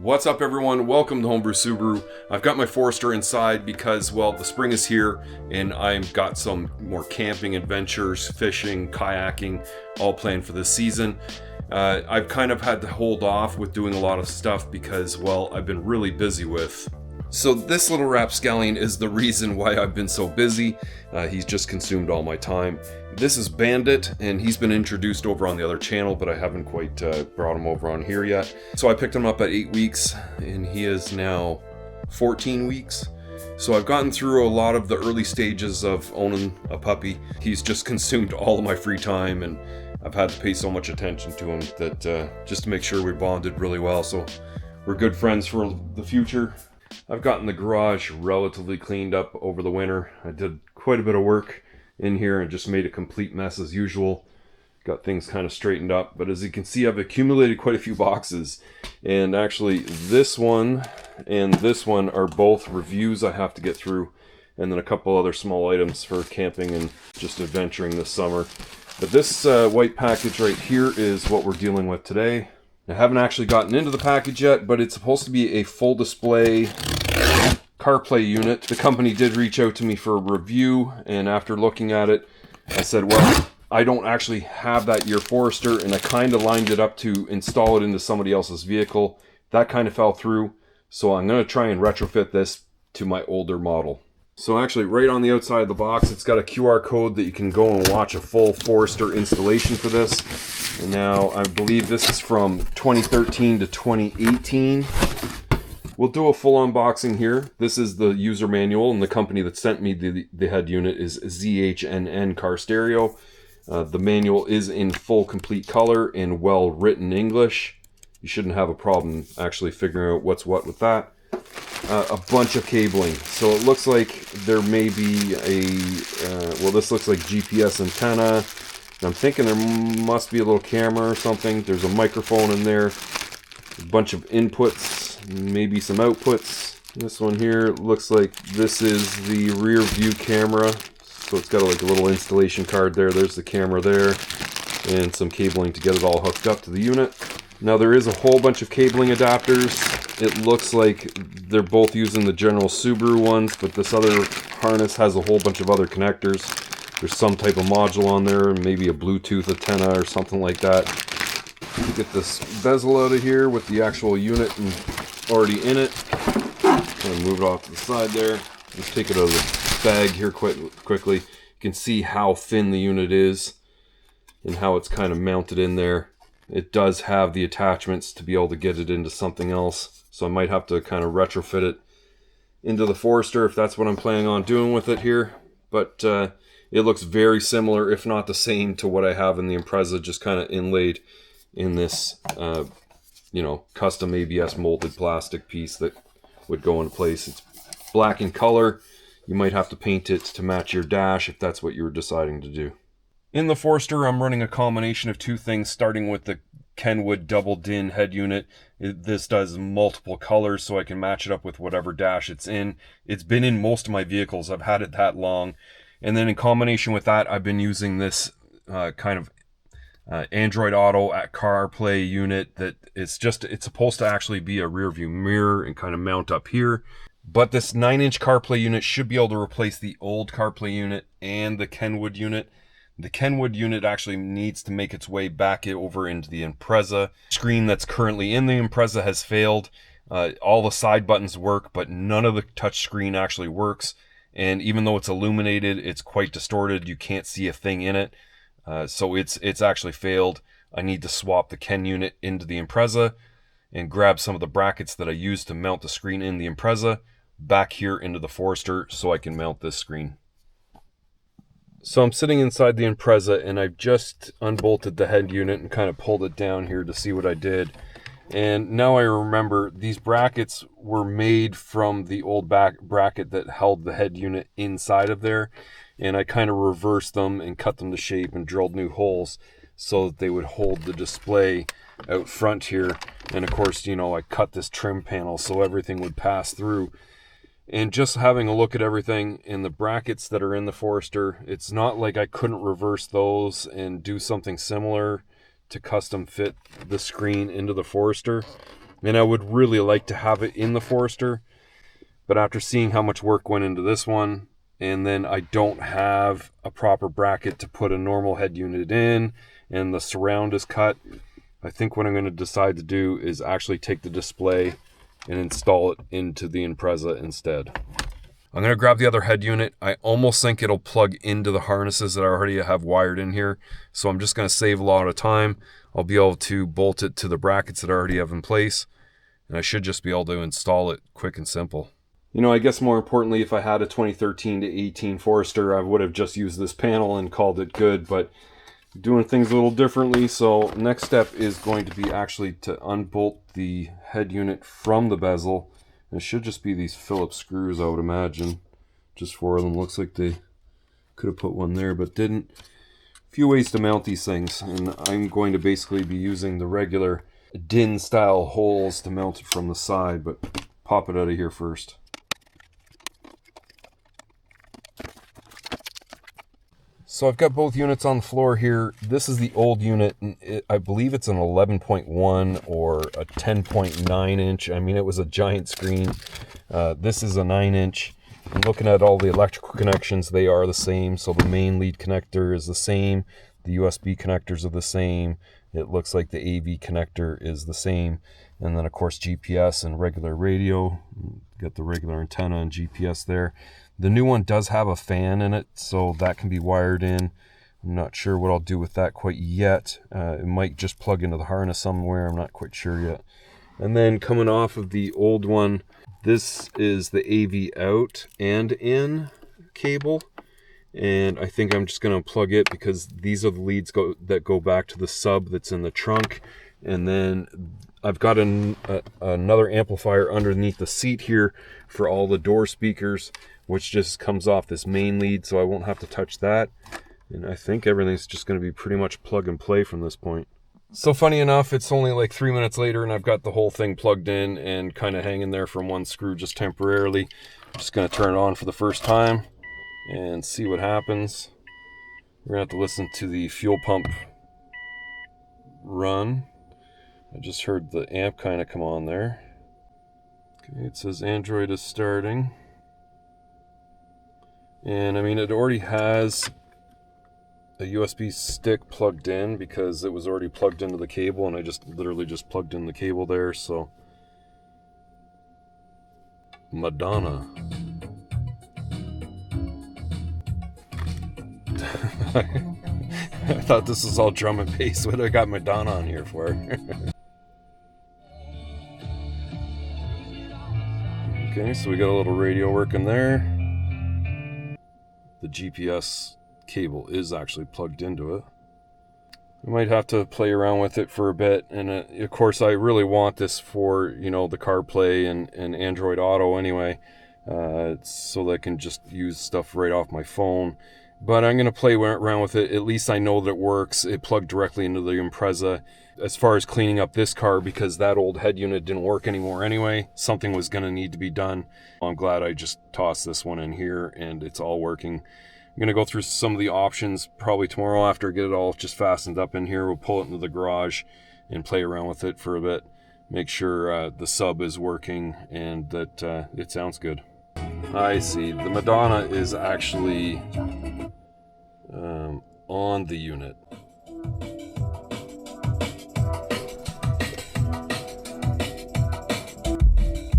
What's up everyone, welcome to Homebrew Subaru. I've got my Forester inside because, well, the spring is here and I've got some more camping adventures, fishing, kayaking, all planned for this season. I've kind of had to hold off with doing a lot of stuff because, well, I've been really busy with. So this little rapscallion is the reason why I've been so busy. He's just consumed all my time. This is Bandit, and he's been introduced over on the other channel, but I haven't quite brought him over on here yet. So I picked him up at 8 weeks, and he is now 14 weeks. So I've gotten through a lot of the early stages of owning a puppy. He's just consumed all of my free time, and I've had to pay so much attention to him that just to make sure we bonded really well. So we're good friends for the future. I've gotten the garage relatively cleaned up over the winter. I did quite a bit of work in here and just made a complete mess as usual. Got things kind of straightened up, but as you can see, I've accumulated quite a few boxes. And actually this one and this one are both reviews I have to get through, and then a couple other small items for camping and just adventuring this summer. But this white package right here is what we're dealing with today. I haven't actually gotten into the package yet, but it's supposed to be a full display Carplay unit. The company did reach out to me for a review, and after looking at it, I said, well, I don't actually have that year Forester, and I kind of lined it up to install it into somebody else's vehicle. That kind of fell through, so I'm going to try and retrofit this to my older model. So actually, right on the outside of the box, it's got a QR code that you can go and watch a full Forester installation for this. And now, I believe this is from 2013 to 2018. We'll do a full unboxing here. This is the user manual, and the company that sent me the head unit is ZHNN Car Stereo. The manual is in full complete color in well-written English. You shouldn't have a problem actually figuring out what's what with that. A bunch of cabling. So it looks like there may be a, well, this looks like GPS antenna. I'm thinking there must be a little camera or something. There's a microphone in there. A bunch of inputs, maybe some outputs. This one here looks like this is the rear view camera. So it's got like a little installation card there. There's the camera there. And some cabling to get it all hooked up to the unit. Now there is a whole bunch of cabling adapters. It looks like they're both using the general Subaru ones, but this other harness has a whole bunch of other connectors. There's some type of module on there, maybe a Bluetooth antenna or something like that. Get this bezel out of here with the actual unit already in it. And move it off to the side there. Let's take it out of the bag here quite quickly. You can see how thin the unit is and how it's kind of mounted in there. It does have the attachments to be able to get it into something else. So I might have to kind of retrofit it into the Forester if that's what I'm planning on doing with it here. But it looks very similar, if not the same, to what I have in the Impreza, just kind of inlaid in this, you know, custom ABS molded plastic piece that would go into place. It's black in color. You might have to paint it to match your dash if that's what you were deciding to do. In the Forester, I'm running a combination of two things, starting with the Kenwood double din head unit. This does multiple colors, so I can match it up with whatever dash it's in. It's been in most of my vehicles. I've had it that long. And then in combination with that, I've been using this kind of Android Auto at CarPlay unit that it's supposed to actually be a rear view mirror and kind of mount up here. But this 9-inch CarPlay unit should be able to replace the old CarPlay unit and the Kenwood unit. The Kenwood unit actually needs to make its way back over into the Impreza. Screen that's currently in the Impreza has failed. All the side buttons work, but none of the touch screen actually works. And even though it's illuminated, it's quite distorted. You can't see a thing in it. So it's actually failed. I need to swap the Ken unit into the Impreza and grab some of the brackets that I used to mount the screen in the Impreza back here into the Forester so I can mount this screen. So I'm sitting inside the Impreza and I've just unbolted the head unit and kind of pulled it down here to see what I did. And now I remember these brackets were made from the old back bracket that held the head unit inside of there. And I kind of reversed them and cut them to shape and drilled new holes so that they would hold the display out front here. And of course, you know, I cut this trim panel so everything would pass through. And just having a look at everything in the brackets that are in the Forester, it's not like I couldn't reverse those and do something similar to custom fit the screen into the Forester. And I would really like to have it in the Forester, but after seeing how much work went into this one, and then I don't have a proper bracket to put a normal head unit in, and the surround is cut, I think what I'm going to decide to do is actually take the display and install it into the Impreza instead. I'm going to grab the other head unit. I almost think it'll plug into the harnesses that I already have wired in here, so I'm just going to save a lot of time. I'll be able to bolt it to the brackets that I already have in place, and I should just be able to install it quick and simple. You know, I guess more importantly, if I had a 2013 to 18 Forester, I would have just used this panel and called it good, but doing things a little differently. So next step is going to be actually to unbolt the head unit from the bezel. It should just be these Phillips screws, I would imagine. Just 4 of them. Looks like they could have put one there, but didn't. A few ways to mount these things, and I'm going to basically be using the regular DIN style holes to mount it from the side, but pop it out of here first. So I've got both units on the floor here. This is the old unit. I believe it's an 11.1 or a 10.9 inch. I mean, it was a giant screen. This is a 9 inch. And looking at all the electrical connections, they are the same. So the main lead connector is the same. The USB connectors are the same. It looks like the AV connector is the same. And then of course GPS and regular radio. Got the regular antenna and GPS there. The new one does have a fan in it, so that can be wired in. I'm not sure what I'll do with that quite yet. It might just plug into the harness somewhere. I'm not quite sure yet. And then coming off of the old one, this is the AV out and in cable. And I think I'm just going to plug it because these are the leads that go back to the sub that's in the trunk. And then I've got another amplifier underneath the seat here for all the door speakers, which just comes off this main lead, so I won't have to touch that. And I think everything's just going to be pretty much plug and play from this point. So funny enough, it's only like 3 minutes later and I've got the whole thing plugged in and kind of hanging there from one screw just temporarily. I'm just going to turn it on for the first time and see what happens. We're going to have to listen to the fuel pump run. I just heard the amp kind of come on there. Okay, it says Android is starting. And I mean, it already has a USB stick plugged in because it was already plugged into the cable, and I just literally just plugged in the cable there. So Madonna. I thought this was all drum and bass. What I got Madonna on here for? Okay, so we got a little radio working there. The GPS cable is actually plugged into it. I might have to play around with it for a bit, and of course I really want this for, you know, the CarPlay and Android Auto anyway, so that I can just use stuff right off my phone. But I'm going to play around with it. At least I know that it works. It plugged directly into the Impreza. As far as cleaning up this car, because that old head unit didn't work anymore anyway, something was going to need to be done. I'm glad I just tossed this one in here and it's all working. I'm going to go through some of the options probably tomorrow after I get it all just fastened up in here. We'll pull it into the garage and play around with it for a bit. Make sure the sub is working and that it sounds good. I see. The Madonna is actually on the unit.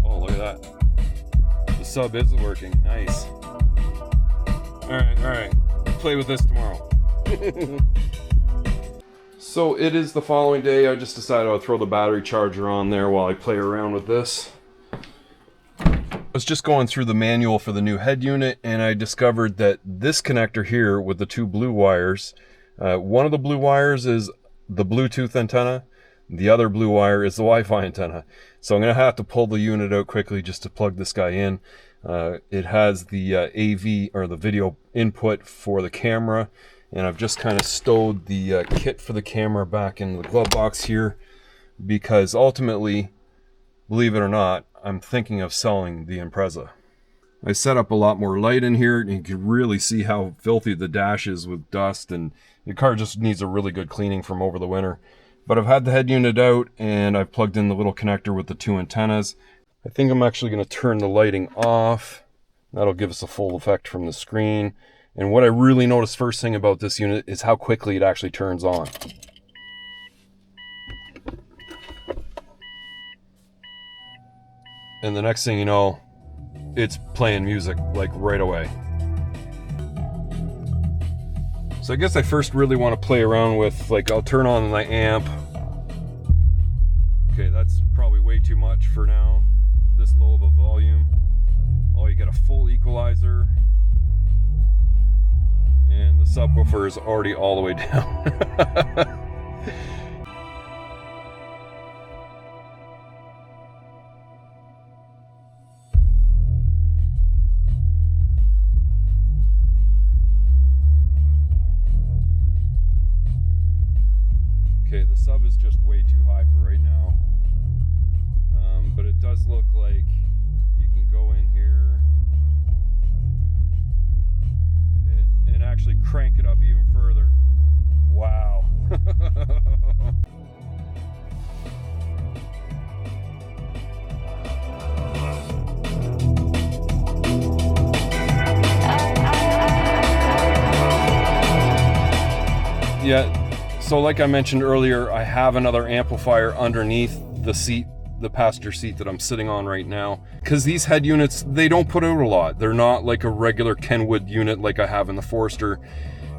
Oh, look at that. The sub is working. Nice. All right. Play with this tomorrow. So it is the following day. I just decided I'll throw the battery charger on there while I play around with this. I was just going through the manual for the new head unit, and I discovered that this connector here with the two blue wires, one of the blue wires is the Bluetooth antenna, the other blue wire is the Wi-Fi antenna. So I'm going to have to pull the unit out quickly just to plug this guy in. It has the AV or the video input for the camera, and I've just kind of stowed the kit for the camera back in the glove box here because ultimately, believe it or not, I'm thinking of selling the Impreza. I set up a lot more light in here, and you can really see how filthy the dash is with dust, and the car just needs a really good cleaning from over the winter. But I've had the head unit out and I've plugged in the little connector with the 2 antennas. I think I'm actually going to turn the lighting off. That'll give us a full effect from the screen. And what I really noticed first thing about this unit is how quickly it actually turns on. And the next thing you know, it's playing music like right away. So I guess I first really want to play around with, like, I'll turn on my amp. Okay, that's probably way too much for now. This low of a volume. Oh, you got a full equalizer. And the subwoofer is already all the way down. Okay, the sub is just way too high for right now. But it does look like you can go in here and actually crank it up even further. Wow. Yeah. So like I mentioned earlier, I have another amplifier underneath the seat, the passenger seat that I'm sitting on right now. Because these head units, they don't put out a lot. They're not like a regular Kenwood unit like I have in the Forester.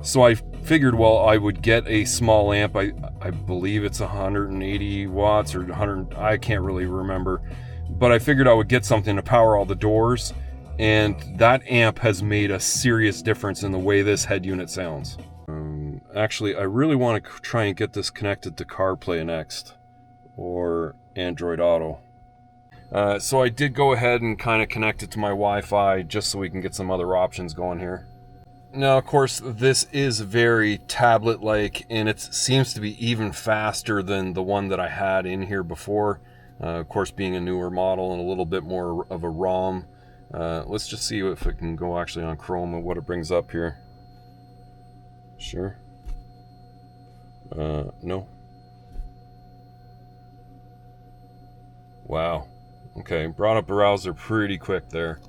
So I figured, well, I would get a small amp. I believe it's 180 watts or 100, I can't really remember. But I figured I would get something to power all the doors. And that amp has made a serious difference in the way this head unit sounds. Actually, I really want to try and get this connected to Carplay next, or Android Auto. So I did go ahead and kind of connect it to my Wi-Fi just so we can get some other options going here. Now, of course, this is very tablet-like, and it seems to be even faster than the one that I had in here before. Of course, being a newer model and a little bit more of a ROM. Let's just see if it can go actually on Chrome and what it brings up here. Sure. No. Wow. Okay, brought up a browser pretty quick there.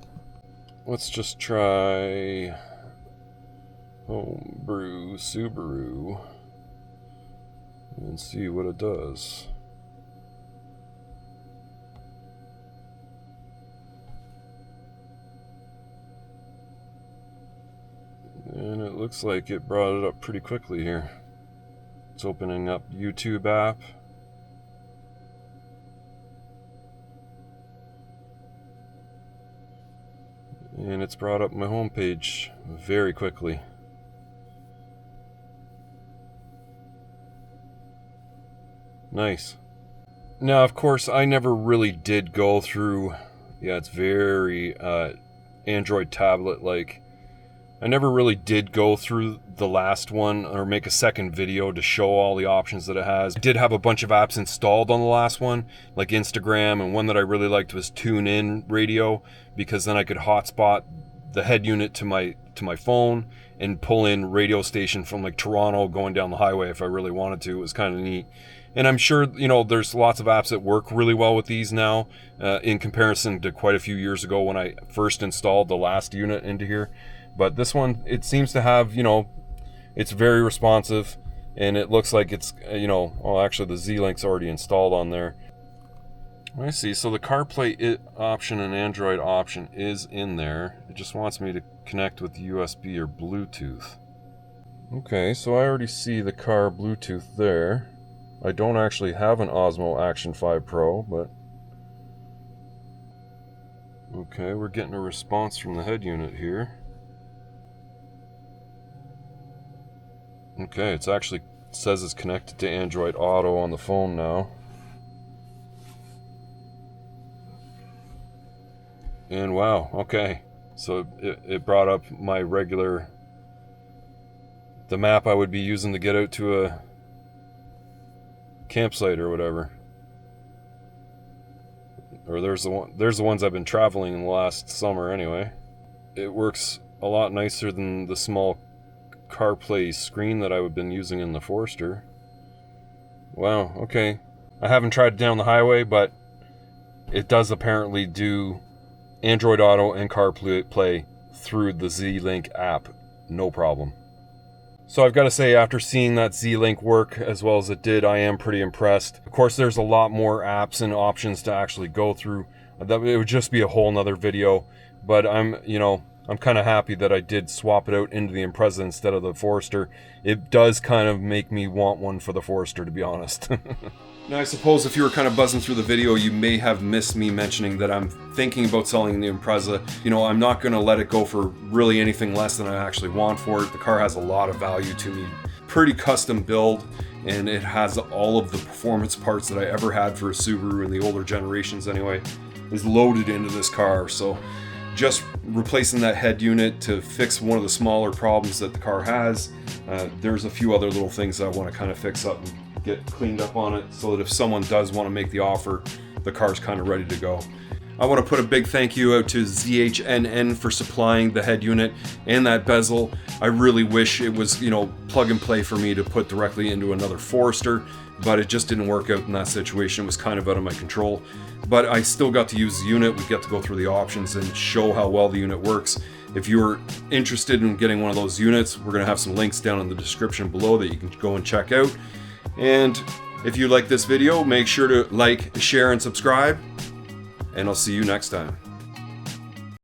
Let's just try Homebrew Subaru and see what it does. And it looks like it brought it up pretty quickly here. It's opening up YouTube app. And it's brought up my homepage very quickly. Nice. Now, of course, I never really did go through, yeah, it's very Android tablet-like. I never really did go through the last one or make a second video to show all the options that it has. I did have a bunch of apps installed on the last one, like Instagram, and one that I really liked was TuneIn Radio, because then I could hotspot the head unit to my phone and pull in radio station from like Toronto going down the highway if I really wanted to. It was kind of neat. And I'm sure, you know, there's lots of apps that work really well with these now in comparison to quite a few years ago when I first installed the last unit into here. But this one, it seems to have, you know, it's very responsive, and it looks like it's, you know, oh, actually the Z-Link's already installed on there. I see, so the CarPlay option and Android option is in there. It just wants me to connect with USB or Bluetooth. Okay, so I already see the car Bluetooth there. I don't actually have an Osmo Action 5 Pro, but... Okay, we're getting a response from the head unit here. Okay, it's actually says it's connected to Android Auto on the phone now. And wow, okay. So it brought up my regular, the map I would be using to get out to a campsite or whatever. Or there's the ones I've been traveling in the last summer anyway. It works a lot nicer than the small CarPlay screen that I've been using in the Forester. Wow, okay. I haven't tried it down the highway, but it does apparently do Android Auto and CarPlay through the Z-Link app. No problem. So I've got to say, after seeing that Z-Link work as well as it did, I am pretty impressed. Of course, there's a lot more apps and options to actually go through. It would just be a whole nother video, but I'm kind of happy that I did swap it out into the Impreza instead of the Forester. It does kind of make me want one for the Forester, to be honest. Now, I suppose if you were kind of buzzing through the video, you may have missed me mentioning that I'm thinking about selling the Impreza. I'm not going to let it go for really anything less than I actually want for it. The car has a lot of value to me. Pretty custom build, and it has all of the performance parts that I ever had for a Subaru in the older generations anyway, is loaded into this car. So just replacing that head unit to fix one of the smaller problems that the car has. There's a few other little things that I want to kind of fix up and get cleaned up on it so that if someone does want to make the offer, the car's kind of ready to go. I want to put a big thank you out to ZHNN for supplying the head unit and that bezel. I really wish it was, plug and play for me to put directly into another Forester, but it just didn't work out in that situation. It was kind of out of my control. But I still got to use the unit. We got to go through the options and show how well the unit works. If you're interested in getting one of those units, we're going to have some links down in the description below that you can go and check out. And if you like this video, make sure to like, share, and subscribe. And I'll see you next time.